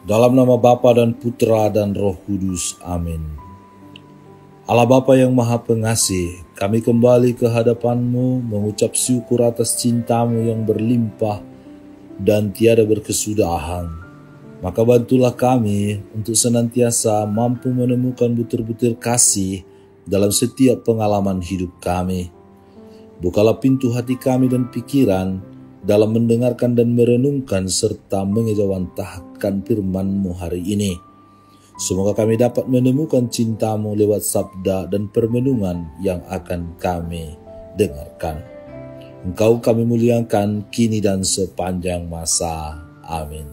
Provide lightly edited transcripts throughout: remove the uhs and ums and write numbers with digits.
Dalam nama Bapa dan Putra dan Roh Kudus. Amin. Allah Bapa yang Maha Pengasih, kami kembali ke hadapan-Mu mengucap syukur atas cinta-Mu yang berlimpah dan tiada berkesudahan. Maka bantulah kami untuk senantiasa mampu menemukan butir-butir kasih dalam setiap pengalaman hidup kami. Bukalah pintu hati kami dan pikiran dalam mendengarkan dan merenungkan serta mengejawantahkan firman-Mu hari ini. Semoga kami dapat menemukan cinta-Mu lewat sabda dan permenungan yang akan kami dengarkan. Engkau kami muliakan kini dan sepanjang masa. Amin.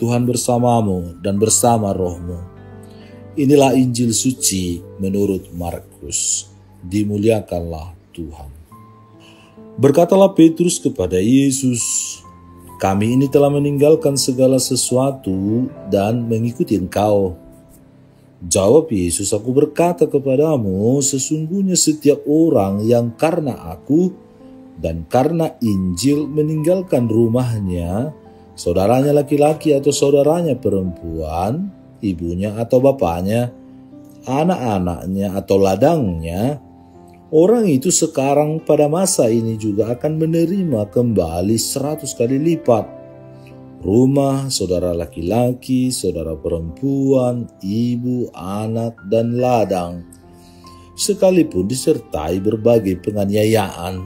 Tuhan bersamamu dan bersama rohmu. Inilah Injil suci menurut Markus. Dimuliakanlah Tuhan. Berkatalah Petrus kepada Yesus, "Kami ini telah meninggalkan segala sesuatu dan mengikuti Engkau." Jawab Yesus, "Aku berkata kepadamu, sesungguhnya setiap orang yang karena Aku dan karena Injil meninggalkan rumahnya, saudaranya laki-laki atau saudaranya perempuan, ibunya atau bapaknya, anak-anaknya atau ladangnya, orang itu sekarang pada masa ini juga akan menerima kembali 100 kali lipat. Rumah, saudara laki-laki, saudara perempuan, ibu, anak, dan ladang, sekalipun disertai berbagai penganiayaan.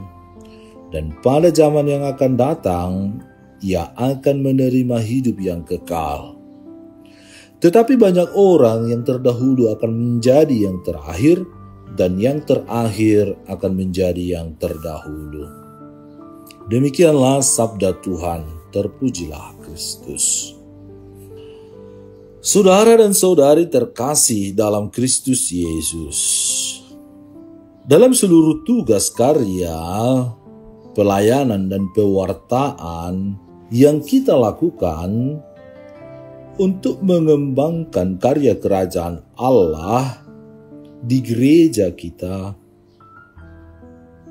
Dan pada zaman yang akan datang, ia akan menerima hidup yang kekal. Tetapi banyak orang yang terdahulu akan menjadi yang terakhir, dan yang terakhir akan menjadi yang terdahulu." Demikianlah sabda Tuhan, terpujilah Kristus. Saudara dan saudari terkasih dalam Kristus Yesus, dalam seluruh tugas karya, pelayanan dan pewartaan yang kita lakukan untuk mengembangkan karya kerajaan Allah di gereja kita,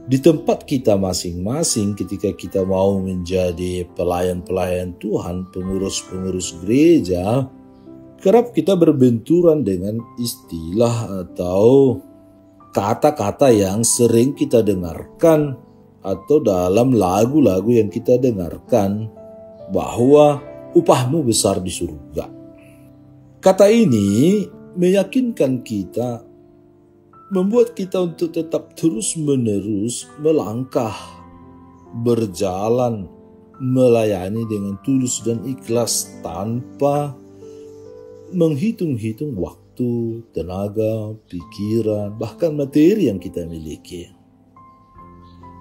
di tempat kita masing-masing ketika kita mau menjadi pelayan-pelayan Tuhan, pengurus-pengurus gereja, kerap kita berbenturan dengan istilah atau kata-kata yang sering kita dengarkan atau dalam lagu-lagu yang kita dengarkan, bahwa upahmu besar di surga. Kata ini meyakinkan kita, membuat kita untuk tetap terus-menerus melangkah, berjalan, melayani dengan tulus dan ikhlas tanpa menghitung-hitung waktu, tenaga, pikiran, bahkan materi yang kita miliki.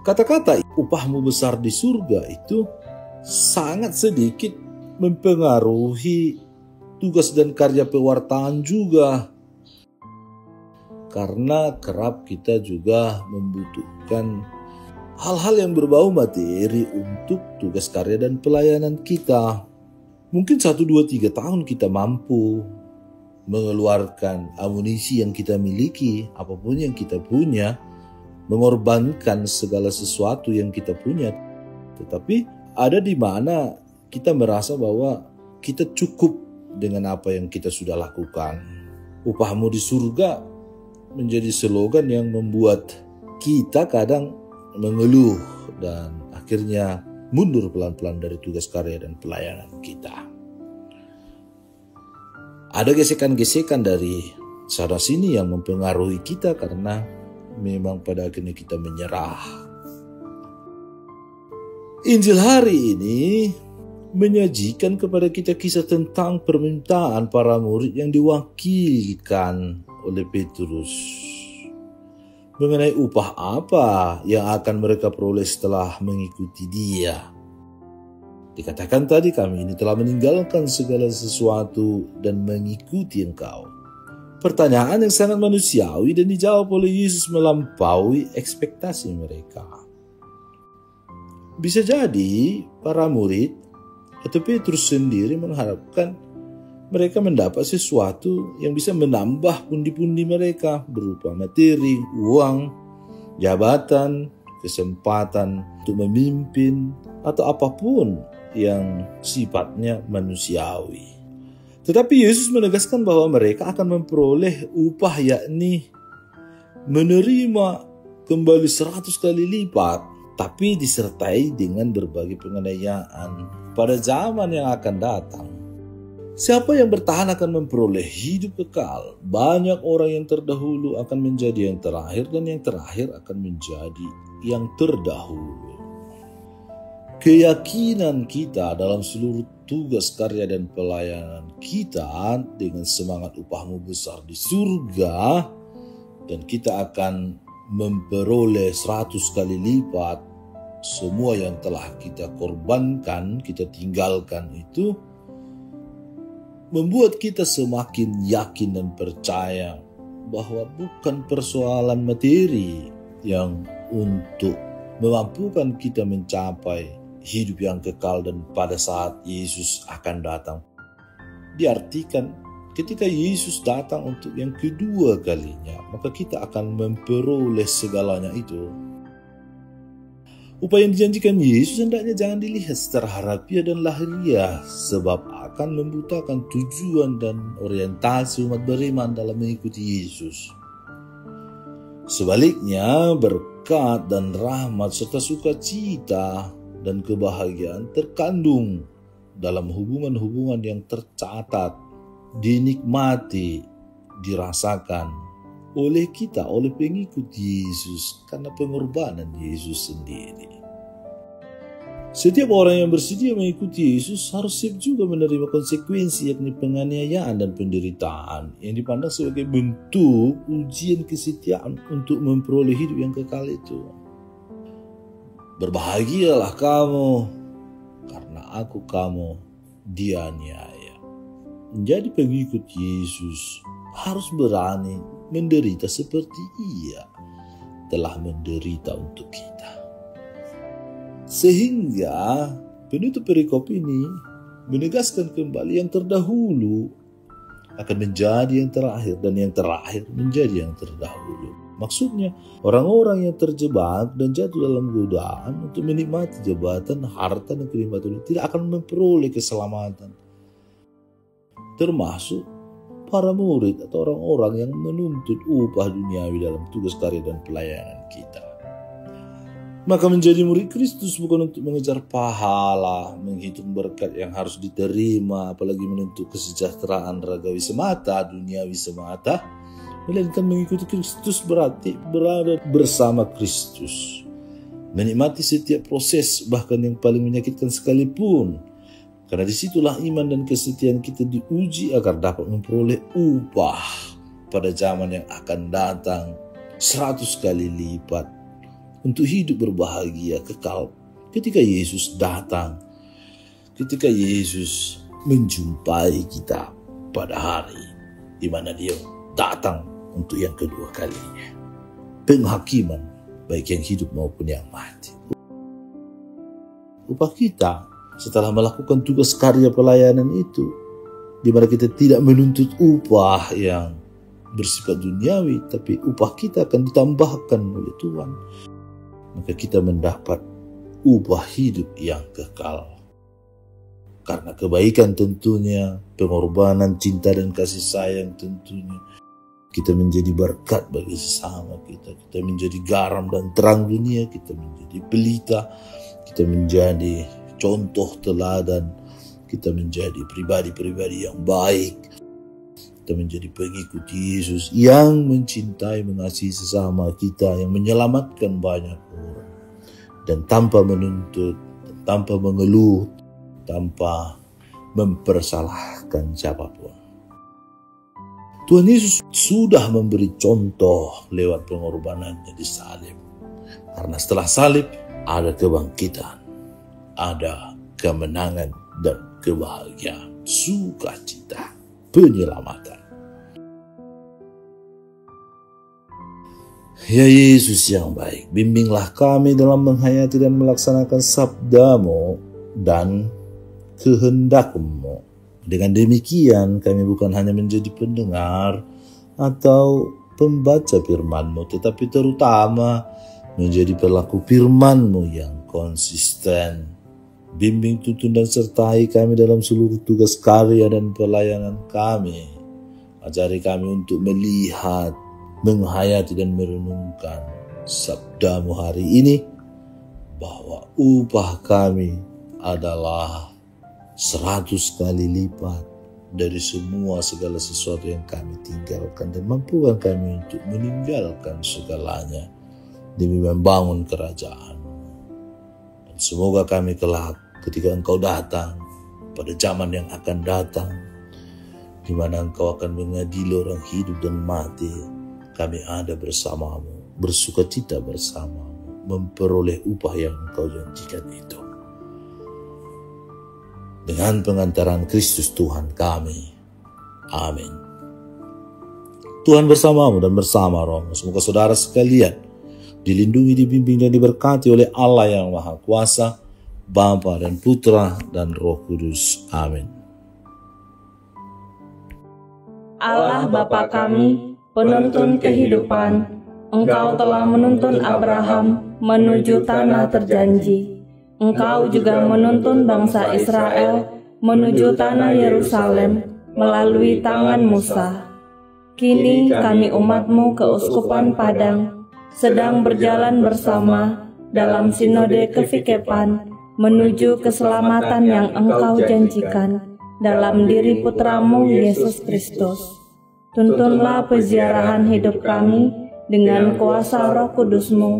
Kata-kata upahmu besar di surga itu sangat sedikit mempengaruhi tugas dan karya pewartaan juga, karena kerap kita juga membutuhkan hal-hal yang berbau materi untuk tugas karya dan pelayanan kita. Mungkin 1, 2, 3 tahun kita mampu mengeluarkan amunisi yang kita miliki, apapun yang kita punya, mengorbankan segala sesuatu yang kita punya. Tetapi ada di mana kita merasa bahwa kita cukup dengan apa yang kita sudah lakukan. Upahmu di surga menjadi slogan yang membuat kita kadang mengeluh dan akhirnya mundur pelan-pelan dari tugas karya dan pelayanan kita. Ada gesekan-gesekan dari sana sini yang mempengaruhi kita karena memang pada akhirnya kita menyerah. Injil hari ini menyajikan kepada kita kisah tentang permintaan para murid yang diwakilkan oleh Petrus mengenai upah apa yang akan mereka peroleh setelah mengikuti Dia. Dikatakan tadi, "Kami ini telah meninggalkan segala sesuatu dan mengikuti Engkau." Pertanyaan yang sangat manusiawi dan dijawab oleh Yesus melampaui ekspektasi mereka. Bisa jadi para murid atau Petrus sendiri mengharapkan mereka mendapat sesuatu yang bisa menambah pundi-pundi mereka berupa materi, uang, jabatan, kesempatan untuk memimpin, atau apapun yang sifatnya manusiawi. Tetapi Yesus menegaskan bahwa mereka akan memperoleh upah, yakni menerima kembali 100 kali lipat, tapi disertai dengan berbagai penganiayaan pada zaman yang akan datang. Siapa yang bertahan akan memperoleh hidup kekal. Banyak orang yang terdahulu akan menjadi yang terakhir, dan yang terakhir akan menjadi yang terdahulu. Keyakinan kita dalam seluruh tugas karya dan pelayanan kita dengan semangat upahmu besar di surga, dan kita akan memperoleh 100 kali lipat semua yang telah kita korbankan, kita tinggalkan itu, membuat kita semakin yakin dan percaya bahwa bukan persoalan materi yang untuk memampukan kita mencapai hidup yang kekal dan pada saat Yesus akan datang. Diartikan ketika Yesus datang untuk yang kedua kalinya, maka kita akan memperoleh segalanya itu. Upah yang dijanjikan Yesus hendaknya jangan dilihat secara harafiah dan lahiriah, sebab akan membutakan tujuan dan orientasi umat beriman dalam mengikuti Yesus. Sebaliknya, berkat dan rahmat serta sukacita dan kebahagiaan terkandung dalam hubungan-hubungan yang tercatat, dinikmati, dirasakan oleh kita, oleh pengikut Yesus, karena pengorbanan Yesus sendiri. Setiap orang yang bersedia mengikuti Yesus harus siap juga menerima konsekuensi, yakni penganiayaan dan penderitaan yang dipandang sebagai bentuk ujian kesetiaan untuk memperoleh hidup yang kekal itu. Berbahagialah kamu karena kamu dianiaya. Menjadi pengikut Yesus harus berani menderita seperti Ia telah menderita untuk kita. Sehingga penutup perikop ini menegaskan kembali yang terdahulu akan menjadi yang terakhir, dan yang terakhir menjadi yang terdahulu. Maksudnya, orang-orang yang terjebak dan jatuh dalam godaan untuk menikmati jabatan, harta, dan kenikmatan tidak akan memperoleh keselamatan. Termasuk para murid atau orang-orang yang menuntut upah duniawi dalam tugas karya dan pelayanan kita. Maka menjadi murid Kristus bukan untuk mengejar pahala, menghitung berkat yang harus diterima, apalagi menuntut kesejahteraan ragawi semata, duniawi semata. Melainkan mengikuti Kristus berarti berada bersama Kristus, menikmati setiap proses, bahkan yang paling menyakitkan sekalipun. Karena disitulah iman dan kesetiaan kita diuji agar dapat memperoleh upah pada zaman yang akan datang 100 kali lipat untuk hidup berbahagia kekal ketika Yesus datang, ketika Yesus menjumpai kita pada hari di mana Dia datang untuk yang kedua kalinya. Penghakiman baik yang hidup maupun yang mati. Upah kita setelah melakukan tugas karya pelayanan itu, di mana kita tidak menuntut upah yang bersifat duniawi, tapi upah kita akan ditambahkan oleh Tuhan. Maka kita mendapat upah hidup yang kekal. Karena kebaikan tentunya, pengorbanan, cinta dan kasih sayang tentunya. Kita menjadi berkat bagi sesama kita. Kita menjadi garam dan terang dunia. Kita menjadi pelita. Kita menjadi contoh teladan. Kita menjadi pribadi-pribadi yang baik. Kita menjadi pengikut Yesus yang mencintai, mengasihi sesama kita, yang menyelamatkan banyak orang. Dan tanpa menuntut, tanpa mengeluh, tanpa mempersalahkan siapapun. Tuhan Yesus sudah memberi contoh lewat pengorbanannya di salib. Karena setelah salib ada kebangkitan, ada kemenangan dan kebahagiaan, sukacita, penyelamatan. Ya Yesus yang baik, bimbinglah kami dalam menghayati dan melaksanakan sabda-Mu dan kehendak-Mu. Dengan demikian kami bukan hanya menjadi pendengar atau pembaca firman-Mu, tetapi terutama menjadi pelaku firman-Mu yang konsisten. Bimbing, tuntun, dan sertai kami dalam seluruh tugas karya dan pelayanan kami. Ajari kami untuk melihat, menghayati, dan merenungkan sabda-Mu hari ini, bahwa upah kami adalah 100 kali lipat dari semua segala sesuatu yang kami tinggalkan, dan mampukan kami untuk meninggalkan segalanya demi membangun kerajaan. Dan semoga kami kelak ketika Engkau datang pada zaman yang akan datang, di mana Engkau akan mengadili orang hidup dan mati, kami ada bersama-Mu, bersukacita bersama-Mu, memperoleh upah yang Engkau janjikan itu. Dengan pengantaran Kristus Tuhan kami. Amin. Tuhan bersamamu dan bersama rohmu. Semoga saudara sekalian dilindungi, dibimbing, dan diberkati oleh Allah yang Maha Kuasa, Bapa dan Putra dan Roh Kudus. Amin. Allah Bapa kami, penuntun kehidupan, Engkau telah menuntun Abraham menuju tanah terjanji. Engkau juga menuntun bangsa Israel menuju tanah Yerusalem melalui tangan Musa. Kini kami umat-Mu keuskupan Padang sedang berjalan bersama dalam sinode kefikepan menuju keselamatan yang Engkau janjikan dalam diri Putra-Mu Yesus Kristus. Tuntunlah peziarahan hidup kami dengan kuasa Roh Kudus-Mu,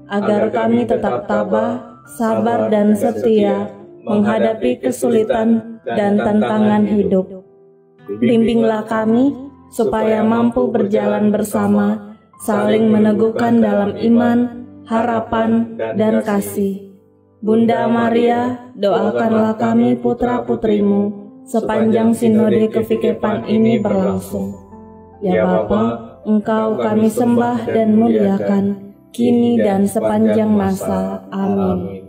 agar kami tetap tabah, sabar, dan setia menghadapi kesulitan dan tantangan hidup. Bimbinglah kami supaya mampu berjalan bersama, saling meneguhkan dalam iman, harapan, dan kasih. Bunda Maria, doakanlah kami putra-putrimu sepanjang sinode kefikepan ini berlangsung. Ya Bapa, Engkau kami sembah dan muliakan, kini dan sepanjang masa. Amin.